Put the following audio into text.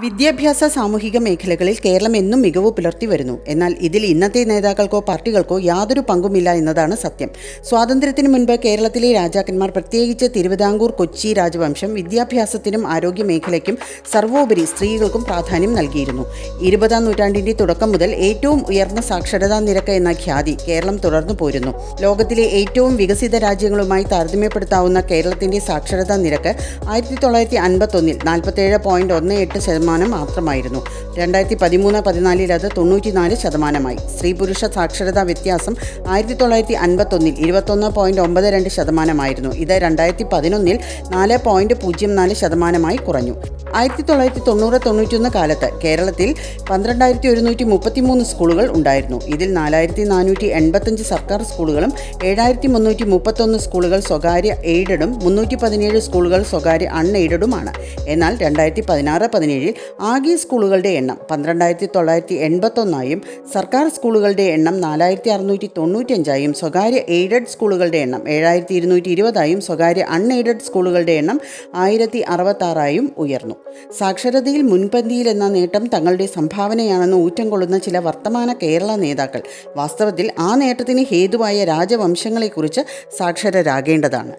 വിദ്യാഭ്യാസ സാമൂഹിക മേഖലകളിൽ കേരളം എന്നും മികവ് പുലർത്തി വരുന്നു. എന്നാൽ ഇതിൽ ഇന്നത്തെ നേതാക്കൾക്കോ പാർട്ടികൾക്കോ യാതൊരു പങ്കുമില്ല എന്നതാണ് സത്യം. സ്വാതന്ത്ര്യത്തിനു മുൻപ് കേരളത്തിലെ രാജാക്കന്മാർ, പ്രത്യേകിച്ച് തിരുവിതാംകൂർ കൊച്ചി രാജവംശം, വിദ്യാഭ്യാസത്തിനും ആരോഗ്യ മേഖലയ്ക്കും സർവോപരി സ്ത്രീകൾക്കും പ്രാധാന്യം നൽകിയിരുന്നു. 20-ാം നൂറ്റാണ്ടിന്റെ തുടക്കം മുതൽ ഏറ്റവും ഉയർന്ന സാക്ഷരതാ നിരക്ക് എന്ന ഖ്യാതി കേരളം തുടർന്നു പോരുന്നു. ലോകത്തിലെ ഏറ്റവും വികസിത രാജ്യങ്ങളുമായി താരതമ്യപ്പെടുത്താവുന്ന കേരളത്തിന്റെ സാക്ഷരതാ നിരക്ക് 1951-ൽ 47.18% മാത്രമായിരുന്നു. 2013-14 അത് 94%. സ്ത്രീ പുരുഷ സാക്ഷരതാ വ്യത്യാസം 1951-ൽ 21.92% ഇത് 2011-ൽ 4.04% കുറഞ്ഞു. 1990-91 കാലത്ത് കേരളത്തിൽ 12,133 സ്കൂളുകൾ ഉണ്ടായിരുന്നു. ഇതിൽ 4,485 സർക്കാർ സ്കൂളുകളും 7,331 സ്കൂളുകൾ സ്വകാര്യ എയ്ഡഡും 317 സ്കൂളുകൾ സ്വകാര്യ അൺഎയ്ഡഡുമാണ്. എന്നാൽ 2016-17 ആകെ സ്കൂളുകളുടെ എണ്ണം 12,981 സർക്കാർ സ്കൂളുകളുടെ എണ്ണം 4,695 സ്വകാര്യ എയ്ഡഡ് സ്കൂളുകളുടെ എണ്ണം 7,220 സ്വകാര്യ അൺഎയ്ഡഡ് സ്കൂളുകളുടെ എണ്ണം 1,066 ഉയർന്നു. സാക്ഷരതയിൽ മുൻപന്തിയിലെന്ന നേട്ടം തങ്ങളുടെ സംഭാവനയാണെന്ന് ഊറ്റം കൊള്ളുന്ന ചില വർത്തമാന കേരള നേതാക്കൾ വാസ്തവത്തിൽ ആ നേട്ടത്തിന് ഹേതുവായ രാജവംശങ്ങളെക്കുറിച്ച് സാക്ഷരരാകേണ്ടതാണ്.